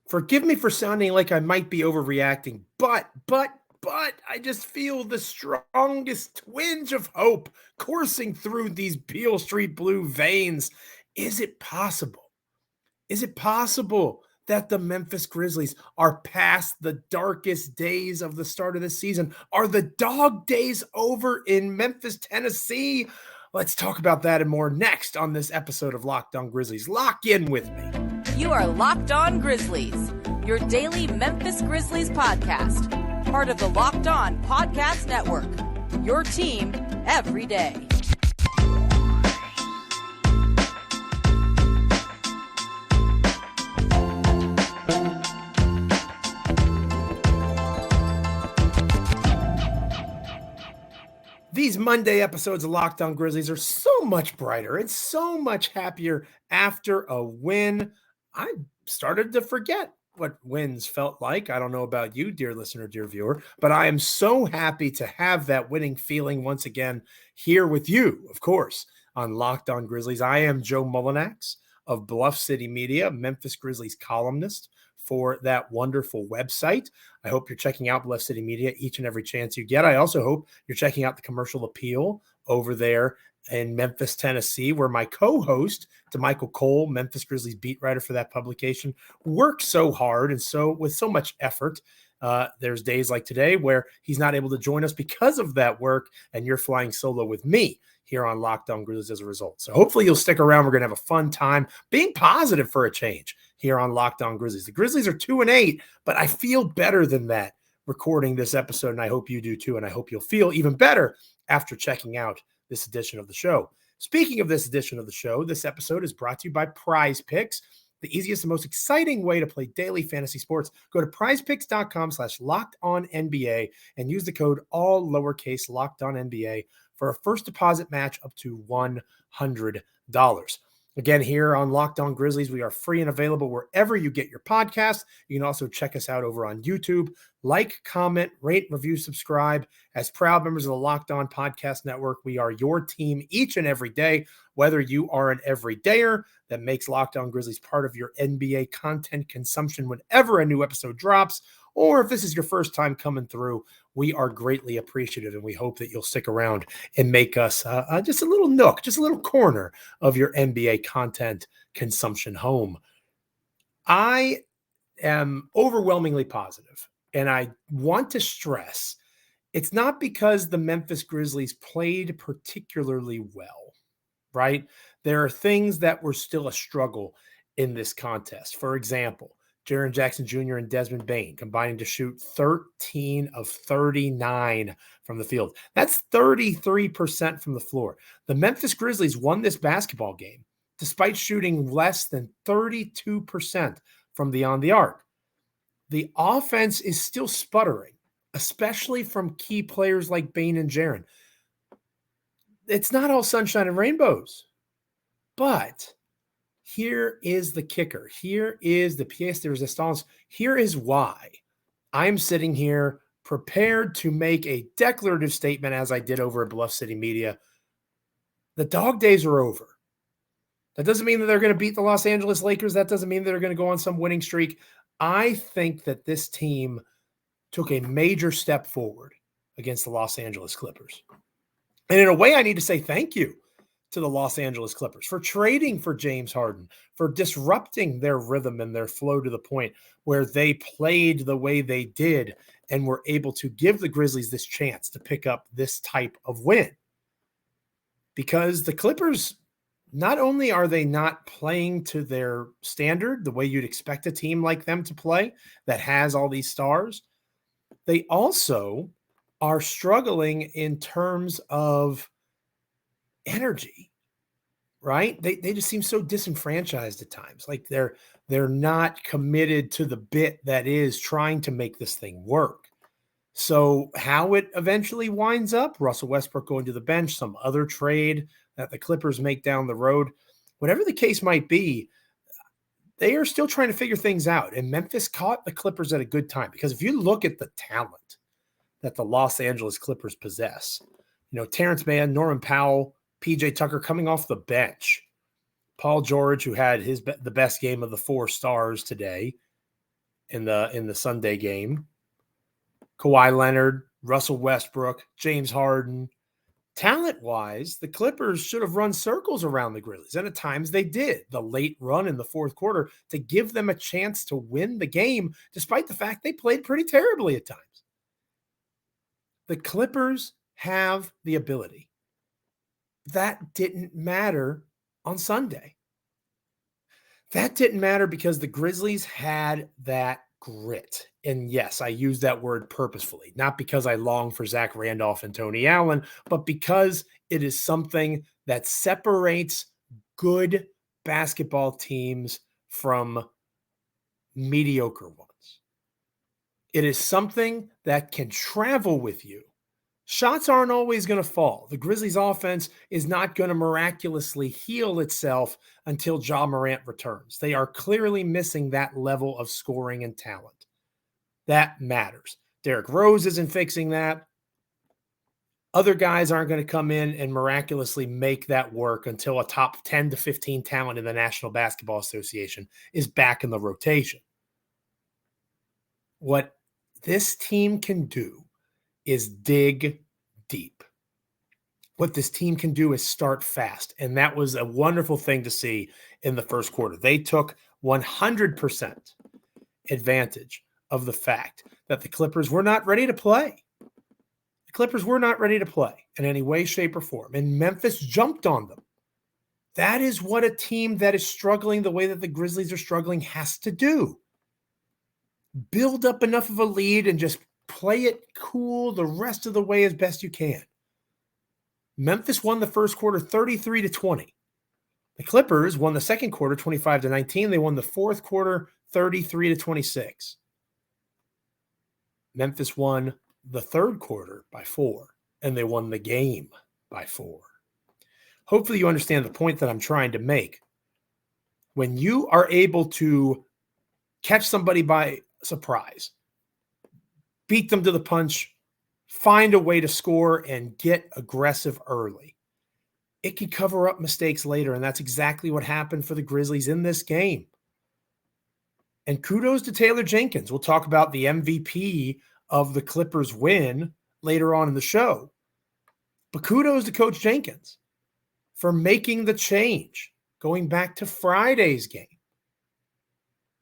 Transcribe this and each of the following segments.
Forgive me for sounding like I might be overreacting, but I just feel the strongest twinge of hope coursing through these Beale Street Blue veins. Is it possible? Is it possible that the Memphis Grizzlies are past the darkest days of the start of the season? Are the dog days over in Memphis, Tennessee? Let's talk about that and more next on this episode of Locked On Grizzlies. Lock in with me. You are Locked On Grizzlies, your daily Memphis Grizzlies podcast, part of the Locked On Podcast Network, your team every day. These Monday episodes of Locked On Grizzlies are so much brighter and so much happier after a win. I started to forget what wins felt like. I don't know about you, dear listener, dear viewer, but I am so happy to have that winning feeling once again here with you, of course, on Locked On Grizzlies. I am Joe Mullinax of Bluff City Media, Memphis Grizzlies columnist for that wonderful website. I hope you're checking out Bluff City Media each and every chance you get. I also hope you're checking out the Commercial Appeal over there in Memphis, Tennessee, where my co-host, DeMichael Cole, Memphis Grizzlies beat writer for that publication, works so hard and so with so much effort. There's days like today where he's not able to join us because of that work, and you're flying solo with me here on Locked On Grizzlies as a result. So hopefully you'll stick around. We're going to have a fun time being positive for a change here on Locked On Grizzlies. The Grizzlies are 2-8, but I feel better than that recording this episode, and I hope you do too, and I hope you'll feel even better after checking out this edition of the show. Speaking of this edition of the show, this episode is brought to you by Prize Picks, the easiest and most exciting way to play daily fantasy sports. Go to prizepicks.com/lockedonnba and use the code all lowercase LOCKEDONNBA for a first deposit match up to $100. Again, here on Locked On Grizzlies, we are free and available wherever you get your podcasts. You can also check us out over on YouTube. Like, comment, rate, review, subscribe. As proud members of the Locked On Podcast Network, we are your team each and every day. Whether you are an everydayer that makes Locked On Grizzlies part of your NBA content consumption whenever a new episode drops, or if this is your first time coming through, we are greatly appreciative, and we hope that you'll stick around and make us just a little nook, just a little corner of your NBA content consumption home. I am overwhelmingly positive, and I want to stress it's not because the Memphis Grizzlies played particularly well, right? There are things that were still a struggle in this contest. For example, Jaren Jackson Jr. and Desmond Bane combining to shoot 13 of 39 from the field. That's 33% from the floor. The Memphis Grizzlies won this basketball game despite shooting less than 32% from beyond the arc. The offense is still sputtering, especially from key players like Bane and Jaren. It's not all sunshine and rainbows, but here is the kicker. Here is the pièce de résistance. Here is why I'm sitting here prepared to make a declarative statement, as I did over at Bluff City Media. The dog days are over. That doesn't mean that they're going to beat the Los Angeles Lakers. That doesn't mean that they're going to go on some winning streak. I think that this team took a major step forward against the Los Angeles Clippers. And in a way, I need to say thank you to the Los Angeles Clippers for trading for James Harden, for disrupting their rhythm and their flow to the point where they played the way they did and were able to give the Grizzlies this chance to pick up this type of win. Because the Clippers, not only are they not playing to their standard, the way you'd expect a team like them to play that has all these stars, they also are struggling in terms of energy, right? They just seem so disenfranchised at times. Like they're not committed to the bit that is trying to make this thing work. So how it eventually winds up, Russell Westbrook going to the bench, some other trade that the Clippers make down the road, whatever the case might be, they are still trying to figure things out. And Memphis caught the Clippers at a good time, because if you look at the talent that the Los Angeles Clippers possess, Terrence Mann, Norman Powell, PJ Tucker coming off the bench, Paul George, who had the best game of the four stars today, in the Sunday game. Kawhi Leonard, Russell Westbrook, James Harden. Talent-wise, the Clippers should have run circles around the Grizzlies, and at times they did. The late run in the fourth quarter to give them a chance to win the game, despite the fact they played pretty terribly at times. The Clippers have the ability. That didn't matter on Sunday. That didn't matter because the Grizzlies had that grit. And yes, I use that word purposefully, not because I long for Zach Randolph and Tony Allen, but because it is something that separates good basketball teams from mediocre ones. It is something that can travel with you. Shots aren't always going to fall. The Grizzlies offense is not going to miraculously heal itself until Ja Morant returns. They are clearly missing that level of scoring and talent. That matters. Derrick Rose isn't fixing that. Other guys aren't going to come in and miraculously make that work until a top 10 to 15 talent in the National Basketball Association is back in the rotation. What this team can do is dig deep. What this team can do is start fast. And that was a wonderful thing to see in the first quarter. They took 100% advantage of the fact that the Clippers were not ready to play. The Clippers were not ready to play in any way, shape, or form. And Memphis jumped on them. That is what a team that is struggling the way that the Grizzlies are struggling has to do. Build up enough of a lead and just play it cool the rest of the way as best you can. Memphis won the first quarter 33-20. The Clippers won the second quarter 25-19. They won the fourth quarter 33-26. Memphis won the third quarter by 4, and they won the game by 4. Hopefully you understand the point that I'm trying to make. When you are able to catch somebody by surprise, beat them to the punch, find a way to score, and get aggressive early, it can cover up mistakes later, and that's exactly what happened for the Grizzlies in this game. And kudos to Taylor Jenkins. We'll talk about the MVP of the Clippers win later on in the show. But kudos to Coach Jenkins for making the change, going back to Friday's game,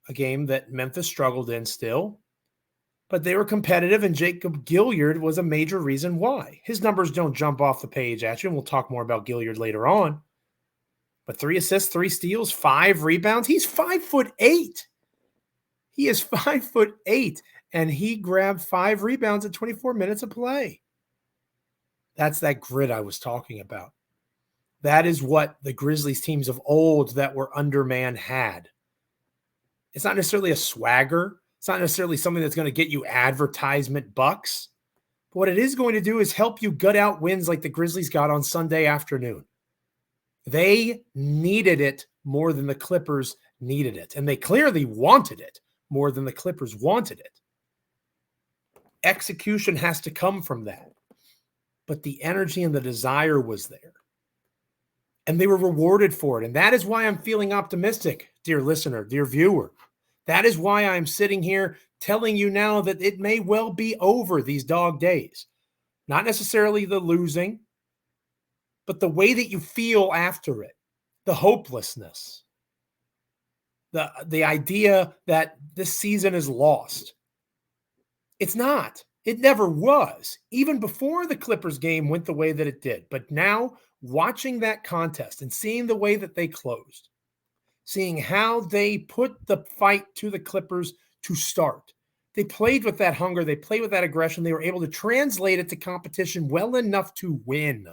a game that Memphis struggled in still. But they were competitive, and Jacob Gilyard was a major reason why. His numbers don't jump off the page at you, and we'll talk more about Gilyard later on. But 3 assists, 3 steals, 5 rebounds. He's 5'8". He is 5'8", and he grabbed 5 rebounds in 24 minutes of play. That's that grit I was talking about. That is what the Grizzlies teams of old that were undermanned had. It's not necessarily a swagger. It's not necessarily something that's going to get you advertisement bucks. But what it is going to do is help you gut out wins like the Grizzlies got on Sunday afternoon. They needed it more than the Clippers needed it. And they clearly wanted it more than the Clippers wanted it. Execution has to come from that. But the energy and the desire was there. And they were rewarded for it. And that is why I'm feeling optimistic, dear listener, dear viewer. That is why I'm sitting here telling you now that it may well be over these dog days. Not necessarily the losing, but the way that you feel after it, the hopelessness, the idea that this season is lost. It's not. It never was, even before the Clippers game went the way that it did. But now, watching that contest and seeing the way that they closed, seeing how they put the fight to the Clippers to start. They played with that hunger. They played with that aggression. They were able to translate it to competition well enough to win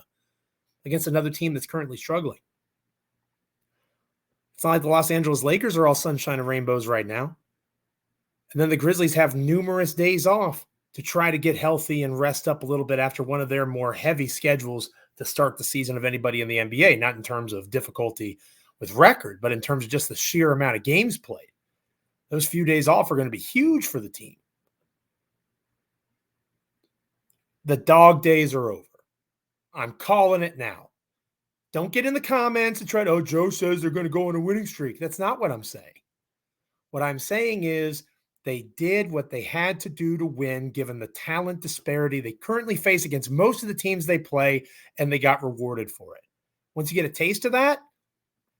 against another team that's currently struggling. It's not like the Los Angeles Lakers are all sunshine and rainbows right now. And then the Grizzlies have numerous days off to try to get healthy and rest up a little bit after one of their more heavy schedules to start the season of anybody in the NBA, not in terms of difficulty with record, but in terms of just the sheer amount of games played. Those few days off are going to be huge for the team. The dog days are over. I'm calling it now. Don't get in the comments and try to, Joe says they're going to go on a winning streak. That's not what I'm saying. What I'm saying is They did what they had to do to win, given the talent disparity they currently face against most of the teams they play, and they got rewarded for it. Once you get a taste of that,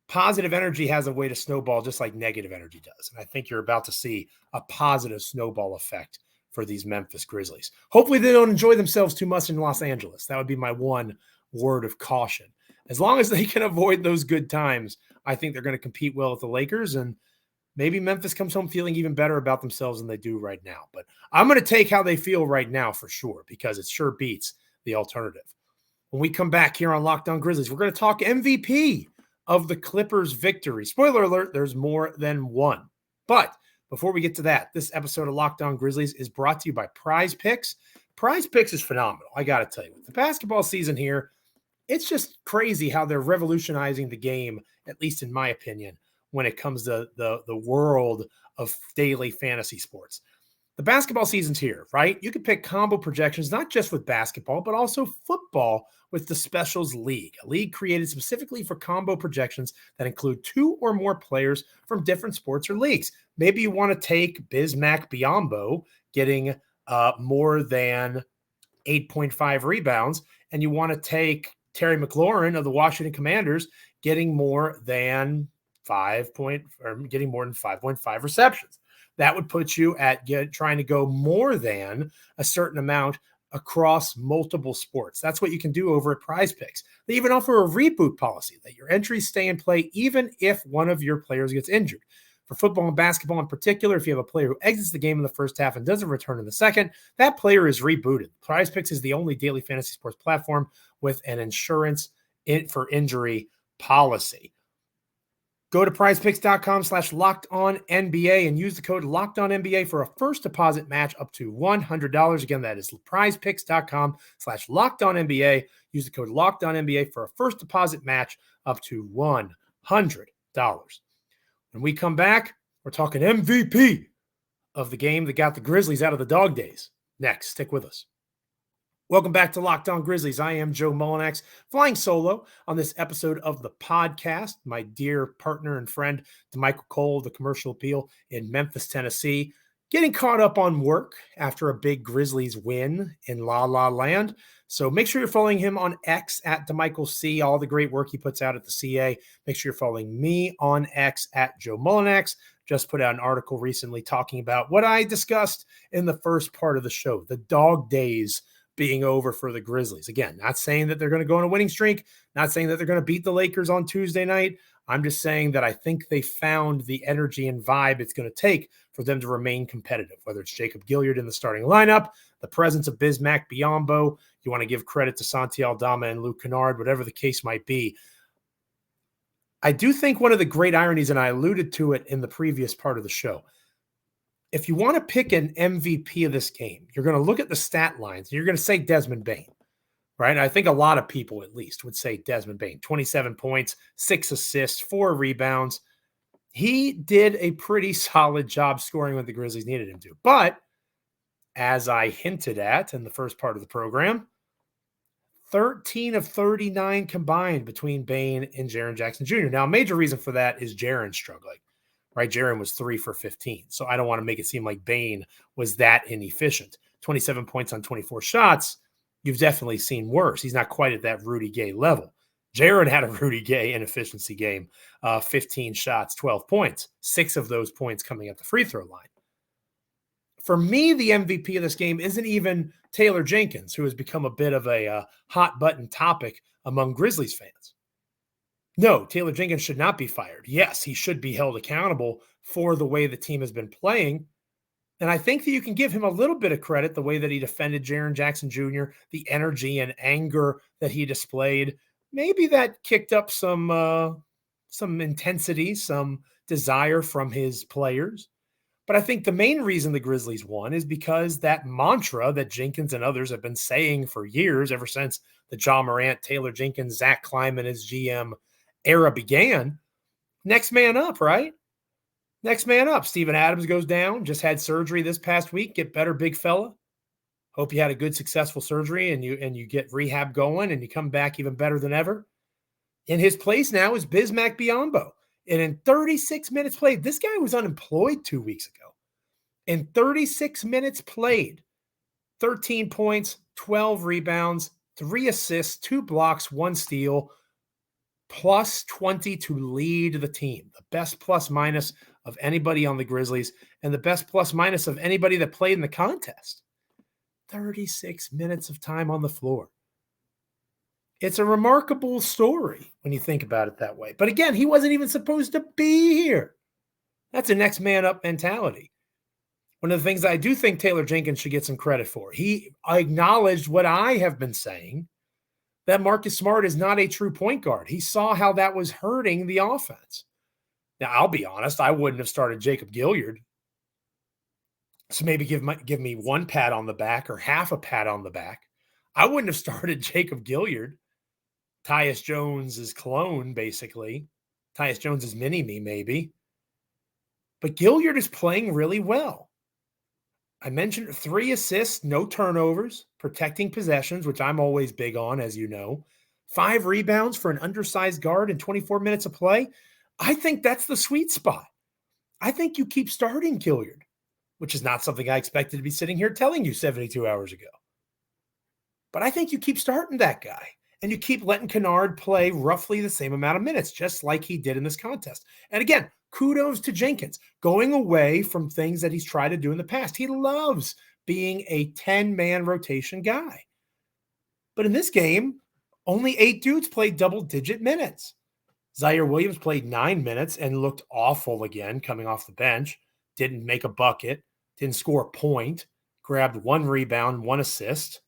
positive energy has a way to snowball just like negative energy does. And I think you're about to see a positive snowball effect for these Memphis Grizzlies. Hopefully they don't enjoy themselves too much in Los Angeles. That would be my one word of caution. As long as they can avoid those good times, I think they're going to compete well with the Lakers, and maybe Memphis comes home feeling even better about themselves than they do right now. But I'm going to take how they feel right now for sure, because it sure beats the alternative. When we come back here on Locked On Grizzlies, we're going to talk MVP of the Clippers' victory. Spoiler alert, there's more than one. But before we get to that, this episode of Locked On Grizzlies is brought to you by Prize Picks. Prize Picks is phenomenal, I got to tell you. With the basketball season here, it's just crazy how they're revolutionizing the game, at least in my opinion, when it comes to the world of daily fantasy sports. The basketball season's here, right? You can pick combo projections, not just with basketball, but also football with the Specials League, a league created specifically for combo projections that include 2 or more players from different sports or leagues. Maybe you want to take Bismack Biyombo getting more than 8.5 rebounds, and you want to take Terry McLaurin of the Washington Commanders getting more than 5.5 receptions. That would put you at trying to go more than a certain amount across multiple sports. That's what you can do over at Prize Picks. They even offer a reboot policy that your entries stay in play even if one of your players gets injured. For football and basketball in particular, if you have a player who exits the game in the first half and doesn't return in the second, that player is rebooted. Prize Picks is the only daily fantasy sports platform with an insurance for injury policy. Go to prizepicks.com/lockedonnba and use the code LOCKEDONNBA for a first deposit match up to $100. Again, that is prizepicks.com/lockedonnba. Use the code LOCKEDONNBA for a first deposit match up to $100. When we come back, we're talking MVP of the game that got the Grizzlies out of the dog days. Next, stick with us. Welcome back to Locked On Grizzlies. I am Joe Mullinax, flying solo on this episode of the podcast. My dear partner and friend, DeMichael Cole, the Commercial Appeal in Memphis, Tennessee, getting caught up on work after a big Grizzlies win in La La Land. So make sure you're following him on X at DeMichaelC, all the great work he puts out at the CA. Make sure you're following me on X at Joe Mullinax. Just put out an article recently talking about what I discussed in the first part of the show, the dog days being over for the Grizzlies. Again, not saying that they're going to go on a winning streak, not saying that they're going to beat the Lakers on Tuesday night. I'm just saying that I think they found the energy and vibe it's going to take for them to remain competitive, whether it's Jacob Gilyard in the starting lineup, the presence of Bismack Biyombo, you want to give credit to Santi Aldama and Luke Kennard, whatever the case might be. I do think one of the great ironies, and I alluded to it in the previous part of the show, if you want to pick an MVP of this game, you're going to look at the stat lines and you're going to say Desmond Bane, right? And I think a lot of people at least would say Desmond Bane, 27 points, 6 assists, 4 rebounds. He did a pretty solid job scoring what the Grizzlies needed him to. But as I hinted at in the first part of the program, 13 of 39 combined between Bane and Jaren Jackson Jr. Now, a major reason for that is Jaren struggling. Right, Jaren was 3 for 15. So I don't want to make it seem like Bane was that inefficient. 27 points on 24 shots, you've definitely seen worse. He's not quite at that Rudy Gay level. Jaren had a Rudy Gay inefficiency game, 15 shots, 12 points, 6 of those points coming at the free throw line. For me, the MVP of this game isn't even Taylor Jenkins, who has become a bit of a hot button topic among Grizzlies fans. No, Taylor Jenkins should not be fired. Yes, he should be held accountable for the way the team has been playing. And I think that you can give him a little bit of credit, the way that he defended Jaren Jackson Jr., the energy and anger that he displayed. Maybe that kicked up some intensity, some desire from his players. But I think the main reason the Grizzlies won is because that mantra that Jenkins and others have been saying for years, ever since the Ja Morant, Taylor Jenkins, Zach Kleiman as GM era began, next man up, right? Next man up. Steven Adams goes down, just had surgery this past week. Get better, big fella. Hope you had a good, successful surgery and you get rehab going and you come back even better than ever. In his place now is Bismack Biyombo. And in 36 minutes played, this guy was unemployed 2 weeks ago. In 36 minutes played, 13 points, 12 rebounds, 3 assists, 2 blocks, 1 steal, plus 20 to lead the team. The best plus minus of anybody on the Grizzlies and the best plus minus of anybody that played in the contest. 36 minutes of time on the floor. It's a remarkable story when you think about it that way. But again, he wasn't even supposed to be here. That's a next man up mentality. One of the things I do think Taylor Jenkins should get some credit for. He acknowledged what I have been saying, that Marcus Smart is not a true point guard. He saw how that was hurting the offense. Now, I'll be honest, I wouldn't have started Jacob Gilyard. So maybe give me one pat on the back or half a pat on the back. I wouldn't have started Jacob Gilyard. Tyus Jones' clone, basically. Tyus Jones' mini-me, maybe. But Gilyard is playing really well. I mentioned 3 assists, no turnovers, protecting possessions, which I'm always big on, as you know. 5 rebounds for an undersized guard in 24 minutes of play. I think that's the sweet spot. I think you keep starting Gilyard, which is not something I expected to be sitting here telling you 72 hours ago. But I think you keep starting that guy, and you keep letting Kennard play roughly the same amount of minutes, just like he did in this contest. And again, kudos to Jenkins, going away from things that he's tried to do in the past. He loves being a 10-man rotation guy. But in this game, only 8 dudes played double-digit minutes. Zaire Williams played 9 minutes and looked awful again coming off the bench. Didn't make a bucket, didn't score a point, grabbed 1 rebound, 1 assist.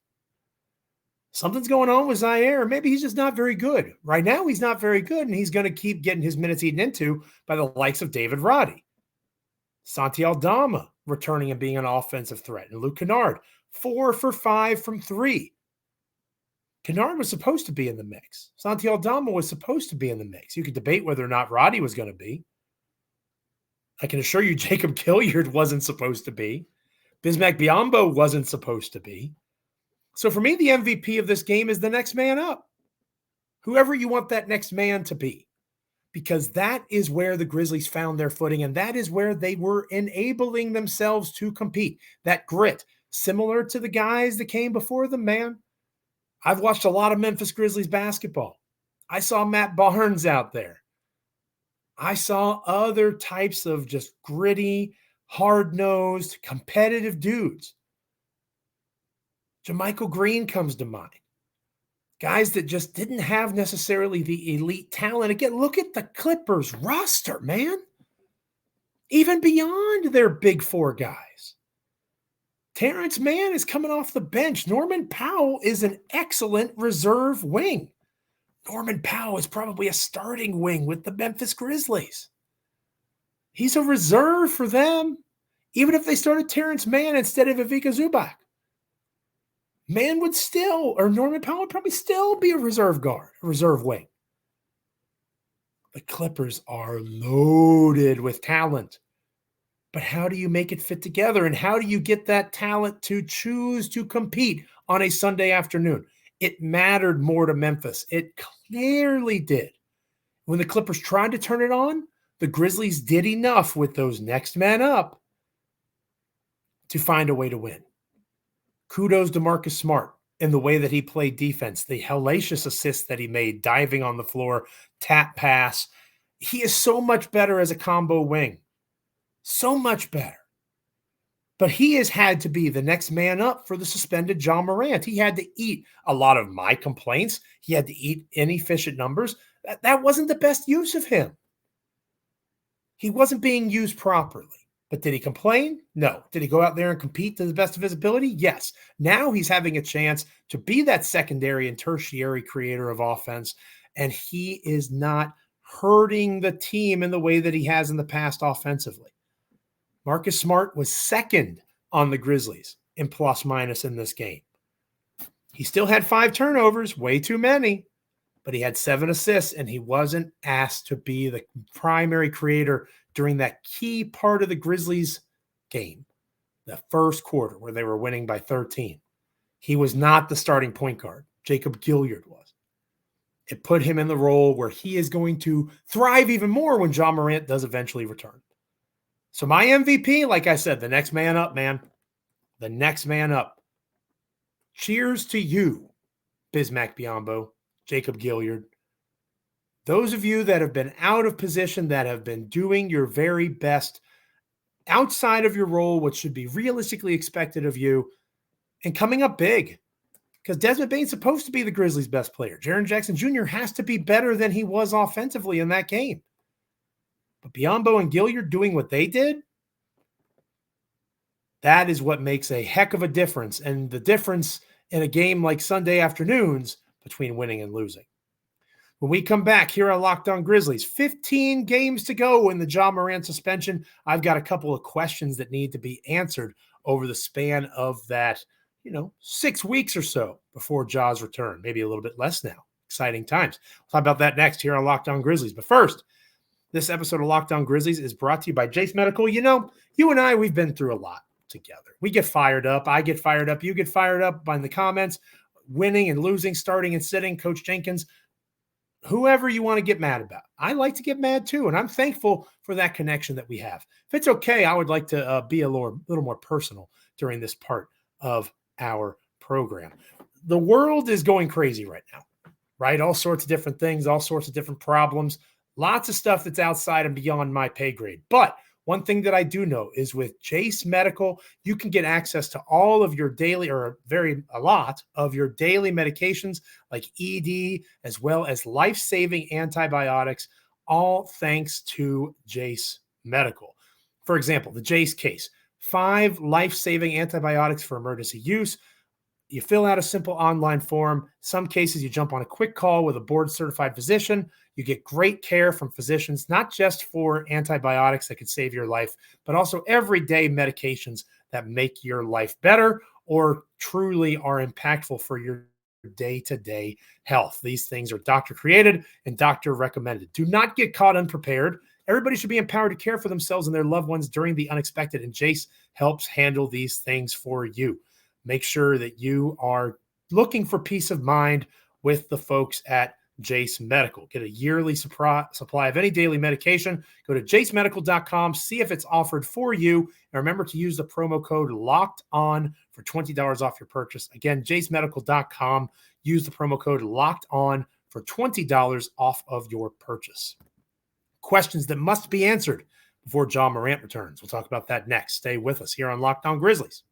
Something's going on with Zaire. Maybe he's just not very good. Right now, he's not very good, and he's going to keep getting his minutes eaten into by the likes of David Roddy. Santi Aldama returning and being an offensive threat. And Luke Kennard, 4 for 5 from 3. Kennard was supposed to be in the mix. Santi Aldama was supposed to be in the mix. You could debate whether or not Roddy was going to be. I can assure you Jacob Gilyard wasn't supposed to be. Bismack Biyombo wasn't supposed to be. So for me, the MVP of this game is the next man up. Whoever you want that next man to be. Because that is where the Grizzlies found their footing, and that is where they were enabling themselves to compete. That grit, similar to the guys that came before them, man. I've watched a lot of Memphis Grizzlies basketball. I saw Matt Barnes out there. I saw other types of just gritty, hard-nosed, competitive dudes. JaMychal Green comes to mind. Guys that just didn't have necessarily the elite talent. Again, look at the Clippers roster, man. Even beyond their big 4 guys. Terrence Mann is coming off the bench. Norman Powell is an excellent reserve wing. Norman Powell is probably a starting wing with the Memphis Grizzlies. He's a reserve for them, even if they started Terrence Mann instead of Ivica Zubac. Mann would still, or Norman Powell would probably still be a reserve guard, a reserve wing. The Clippers are loaded with talent. But how do you make it fit together? And how do you get that talent to choose to compete on a Sunday afternoon? It mattered more to Memphis. It clearly did. When the Clippers tried to turn it on, the Grizzlies did enough with those next men up to find a way to win. Kudos to Marcus Smart in the way that he played defense, the hellacious assists that he made, diving on the floor, tap pass. He is so much better as a combo wing. So much better. But he has had to be the next man up for the suspended Ja Morant. He had to eat a lot of my complaints. He had to eat inefficient numbers. That wasn't the best use of him. He wasn't being used properly. But did he complain? No. Did he go out there and compete to the best of his ability? Yes. Now he's having a chance to be that secondary and tertiary creator of offense, and he is not hurting the team in the way that he has in the past offensively. Marcus Smart was second on the Grizzlies in plus minus in this game. He still had 5 turnovers, way too many, but he had 7 assists, and he wasn't asked to be the primary creator during that key part of the Grizzlies game, the first quarter where they were winning by 13. He was not the starting point guard. Jacob Gilyard was. It put him in the role where he is going to thrive even more when Ja Morant does eventually return. So my MVP, like I said, the next man up, man. The next man up. Cheers to you, Bismack Biyombo, Jacob Gilyard. Those of you that have been out of position, that have been doing your very best outside of your role, what should be realistically expected of you, and coming up big. Because Desmond Bane's supposed to be the Grizzlies' best player. Jaren Jackson Jr. has to be better than he was offensively in that game. But Biyombo and Gilyard doing what they did, that is what makes a heck of a difference. And the difference in a game like Sunday afternoons between winning and losing. When we come back here on Locked On Grizzlies, 15 games to go in the Ja Morant suspension. I've got a couple of questions that need to be answered over the span of that, 6 weeks or so before Ja's return. Maybe a little bit less now. Exciting times. We'll talk about that next here on Locked On Grizzlies. But first, this episode of Locked On Grizzlies is brought to you by Jase Medical. You and I, we've been through a lot together. We get fired up. I get fired up. You get fired up by the comments, winning and losing, starting and sitting, Coach Jenkins, whoever you want to get mad about. I like to get mad too, and I'm thankful for that connection that we have. If it's okay, I would like to be a little more personal during this part of our program. The world is going crazy right now, right? All sorts of different things, all sorts of different problems, lots of stuff that's outside and beyond my pay grade. But one thing that I do know is with Jase Medical, you can get access to all of your daily or a lot of your daily medications like ED as well as life-saving antibiotics, all thanks to Jase Medical. For example, the Jase case, 5 life-saving antibiotics for emergency use. You fill out a simple online form. Some cases you jump on a quick call with a board-certified physician. You get great care from physicians, not just for antibiotics that could save your life, but also everyday medications that make your life better or truly are impactful for your day-to-day health. These things are doctor-created and doctor-recommended. Do not get caught unprepared. Everybody should be empowered to care for themselves and their loved ones during the unexpected, and Jase helps handle these things for you. Make sure that you are looking for peace of mind with the folks at Jase Medical. Get a yearly supply of any daily medication. Go to jasemedical.com, see if it's offered for you. And remember to use the promo code LOCKEDON for $20 off your purchase. Again, jasemedical.com. Use the promo code LOCKEDON for $20 off of your purchase. Questions that must be answered before Ja Morant returns. We'll talk about that next. Stay with us here on Locked On Grizzlies.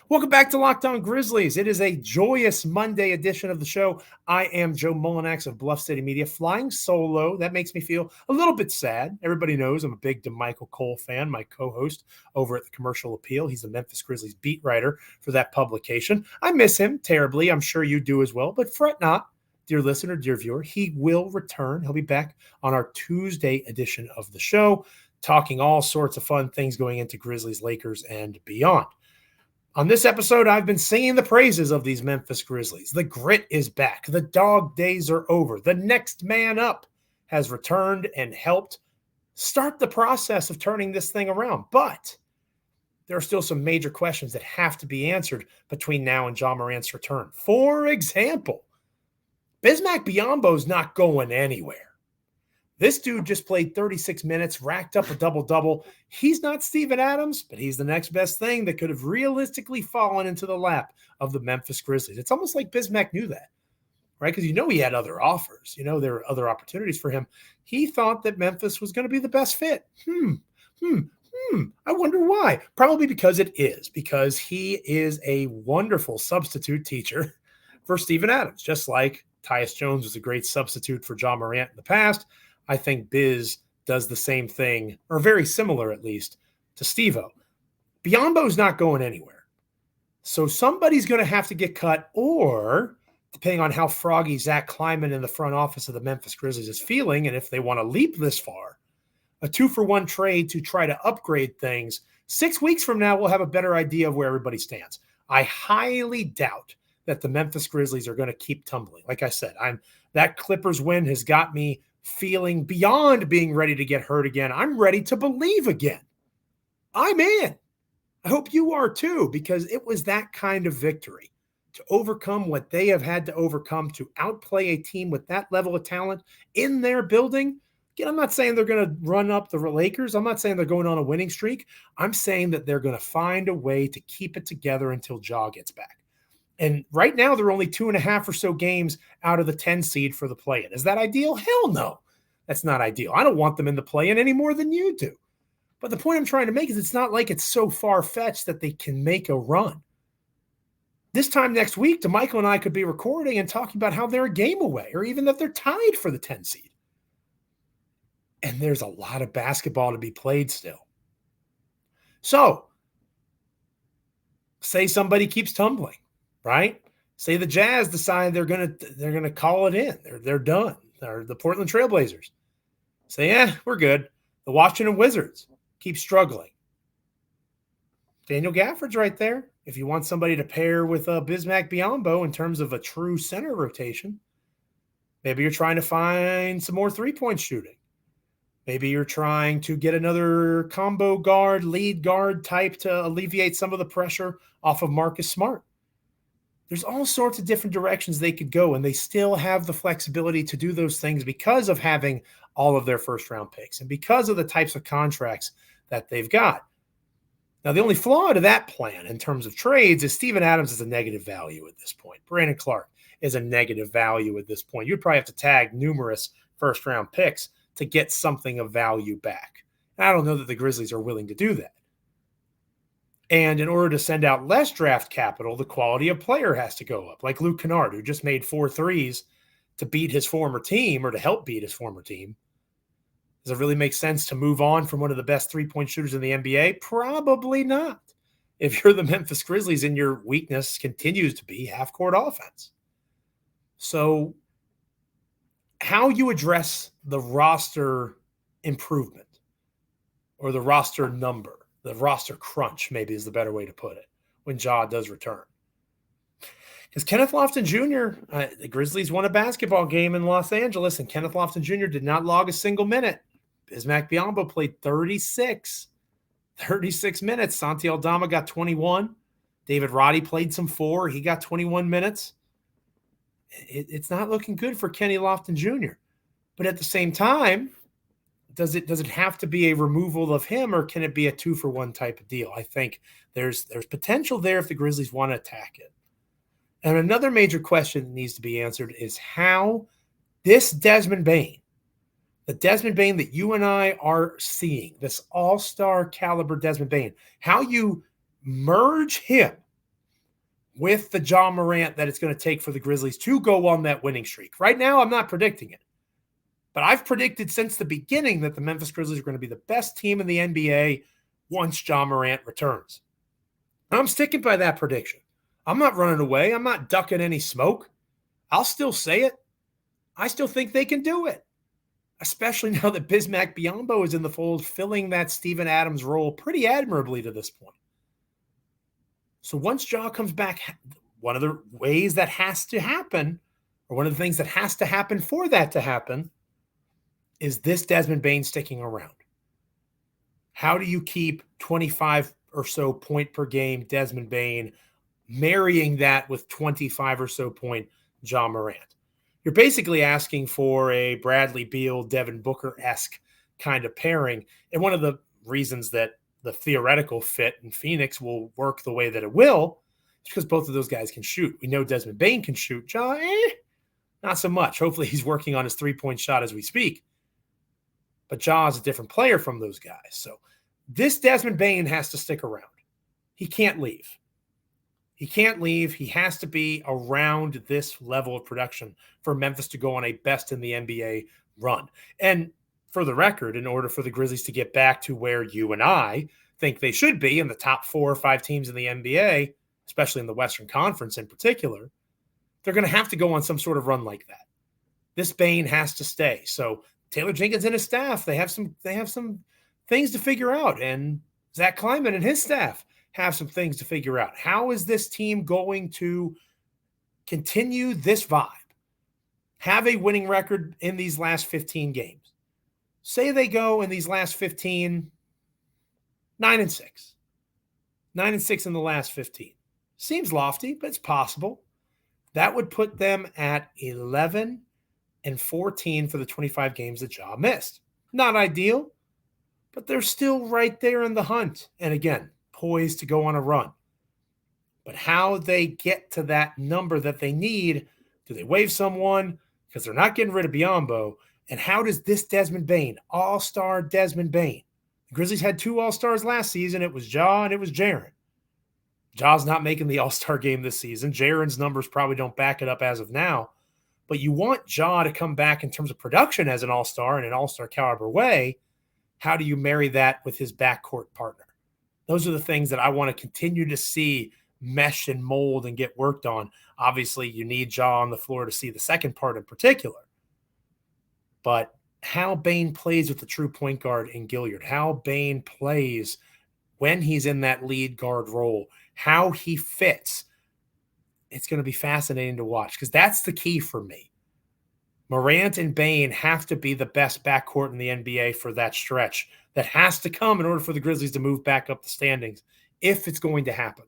Welcome back to Locked On Grizzlies. It is a joyous Monday edition of the show. I am Joe Mullinax of Bluff City Media, flying solo. That makes me feel a little bit sad. Everybody knows I'm a big DeMichael Cole fan, my co-host over at the Commercial Appeal. He's the Memphis Grizzlies beat writer for that publication. I miss him terribly. I'm sure you do as well, but fret not, dear listener, dear viewer. He will return. He'll be back on our Tuesday edition of the show, talking all sorts of fun things going into Grizzlies, Lakers, and beyond. On this episode, I've been singing the praises of these Memphis Grizzlies. The grit is back. The dog days are over. The next man up has returned and helped start the process of turning this thing around. But there are still some major questions that have to be answered between now and Ja Morant's return. For example, Bismack Biyombo's not going anywhere. This dude just played 36 minutes, racked up a double-double. He's not Steven Adams, but he's the next best thing that could have realistically fallen into the lap of the Memphis Grizzlies. It's almost like Bismack knew that, right? Because he had other offers. There were other opportunities for him. He thought that Memphis was going to be the best fit. I wonder why. Probably because it is, because he is a wonderful substitute teacher for Steven Adams, just like Tyus Jones was a great substitute for Ja Morant in the past. I think Biz does the same thing, or very similar at least, to Steve-O. Biyombo's not going anywhere. So somebody's going to have to get cut, or depending on how froggy Zach Kleiman in the front office of the Memphis Grizzlies is feeling, and if they want to leap this far, a 2-for-1 trade to try to upgrade things. 6 weeks from now, we'll have a better idea of where everybody stands. I highly doubt that the Memphis Grizzlies are going to keep tumbling. Like I said, that Clippers win has got me feeling beyond being ready to get hurt again. I'm ready to believe again. I'm in. I hope you are too, because it was that kind of victory to overcome what they have had to overcome, to outplay a team with that level of talent in their building. Again, I'm not saying they're going to run up the Lakers. I'm not saying they're going on a winning streak. I'm saying that they're going to find a way to keep it together until Ja gets back. And right now, they're only 2.5 or so games out of the 10 seed for the play-in. Is that ideal? Hell no. That's not ideal. I don't want them in the play-in any more than you do. But the point I'm trying to make is it's not like it's so far-fetched that they can make a run. This time next week, DeMichael and I could be recording and talking about how they're a game away or even that they're tied for the 10 seed. And there's a lot of basketball to be played still. So, say somebody keeps tumbling, right? Say the Jazz decide they're gonna call it in. They're done. Or the Portland Trailblazers say, we're good. The Washington Wizards keep struggling. Daniel Gafford's right there. If you want somebody to pair with Bismack Biyombo in terms of a true center rotation, maybe you're trying to find some more three-point shooting. Maybe you're trying to get another combo guard, lead guard type to alleviate some of the pressure off of Marcus Smart. There's all sorts of different directions they could go, and they still have the flexibility to do those things because of having all of their first-round picks and because of the types of contracts that they've got. Now, the only flaw to that plan in terms of trades is Steven Adams is a negative value at this point. Brandon Clark is a negative value at this point. You'd probably have to tag numerous first-round picks to get something of value back. And I don't know that the Grizzlies are willing to do that. And in order to send out less draft capital, the quality of player has to go up. Like Luke Kennard, who just made 4 threes to beat his former team or to help beat his former team. Does it really make sense to move on from one of the best three-point shooters in the NBA? Probably not. If you're the Memphis Grizzlies and your weakness continues to be half-court offense. So how you address the roster improvement or the roster number, the roster crunch maybe is the better way to put it, when Ja does return. Because Kenneth Lofton Jr., the Grizzlies won a basketball game in Los Angeles, and Kenneth Lofton Jr. did not log a single minute. Bismack Biyombo played 36 minutes. Santi Aldama got 21. David Roddy played some 4. He got 21 minutes. It's not looking good for Kenny Lofton Jr. But at the same time, does it have to be a removal of him, or can it be a 2-for-1 type of deal? I think there's potential there if the Grizzlies want to attack it. And another major question that needs to be answered is how this Desmond Bane, the Desmond Bane that you and I are seeing, this all-star caliber Desmond Bane, how you merge him with the Ja Morant that it's going to take for the Grizzlies to go on that winning streak. Right now, I'm not predicting it. But I've predicted since the beginning that the Memphis Grizzlies are going to be the best team in the NBA once Ja Morant returns. And I'm sticking by that prediction. I'm not running away. I'm not ducking any smoke. I'll still say it. I still think they can do it, especially now that Bismack Biyombo is in the fold, filling that Steven Adams role pretty admirably to this point. So once Ja comes back, one of the ways that has to happen, or one of the things that has to happen for that to happen, is this Desmond Bane sticking around. How do you keep 25 or so point per game Desmond Bane, marrying that with 25 or so point Ja Morant? You're basically asking for a Bradley Beal, Devin Booker-esque kind of pairing. And one of the reasons that the theoretical fit in Phoenix will work the way that it will is because both of those guys can shoot. We know Desmond Bane can shoot. Ja, not so much. Hopefully he's working on his three-point shot as we speak. But Ja is a different player from those guys. So this Desmond Bane has to stick around. He can't leave. He can't leave. He has to be around this level of production for Memphis to go on a best in the NBA run. And for the record, in order for the Grizzlies to get back to where you and I think they should be in the top 4 or 5 teams in the NBA, especially in the Western Conference in particular, they're going to have to go on some sort of run like that. This Bane has to stay. So Taylor Jenkins and his staff, they have some things to figure out. And Zach Kleiman and his staff have some things to figure out. How is this team going to continue this vibe? Have a winning record in these last 15 games. Say they go in these last 15, 9-6. 9-6 in the last 15. Seems lofty, but it's possible. That would put them at 11-14 for the 25 games that Ja missed. Not ideal, but they're still right there in the hunt. And again, poised to go on a run. But how they get to that number that they need, do they waive someone? Because they're not getting rid of Biyombo. And how does this Desmond Bane, all-star Desmond Bane, the Grizzlies had 2 all-stars last season. It was Ja and it was Jaren. Ja's not making the all-star game this season. Jaren's numbers probably don't back it up as of now. But you want Ja to come back in terms of production as an all-star in an all-star caliber way. How do you marry that with his backcourt partner? Those are the things that I want to continue to see mesh and mold and get worked on. Obviously, you need Ja on the floor to see the second part in particular. But how Bane plays with the true point guard in Gilliard, how Bane plays when he's in that lead guard role, how he fits, it's going to be fascinating to watch because that's the key for me. Morant and Bane have to be the best backcourt in the NBA for that stretch. That has to come in order for the Grizzlies to move back up the standings if it's going to happen.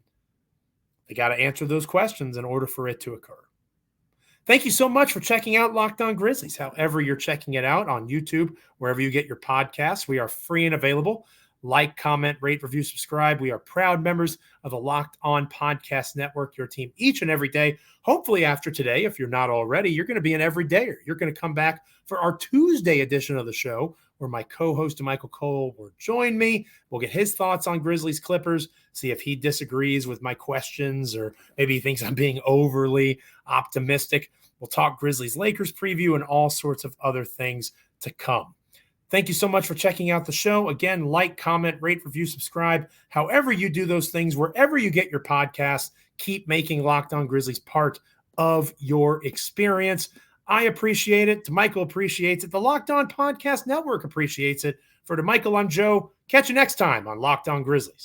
They got to answer those questions in order for it to occur. Thank you so much for checking out Locked On Grizzlies. However you're checking it out on YouTube, wherever you get your podcasts, we are free and available. Like, comment, rate, review, subscribe. We are proud members of the Locked On Podcast Network, your team each and every day. Hopefully after today, if you're not already, you're going to be an everydayer. You're going to come back for our Tuesday edition of the show where my co-host Michael Cole will join me. We'll get his thoughts on Grizzlies Clippers, see if he disagrees with my questions or maybe he thinks I'm being overly optimistic. We'll talk Grizzlies Lakers preview and all sorts of other things to come. Thank you so much for checking out the show. Again, like, comment, rate, review, subscribe. However you do those things, wherever you get your podcasts, keep making Locked On Grizzlies part of your experience. I appreciate it. Michael appreciates it. The Locked On Podcast Network appreciates it. For Michael, I'm Joe. Catch you next time on Locked On Grizzlies.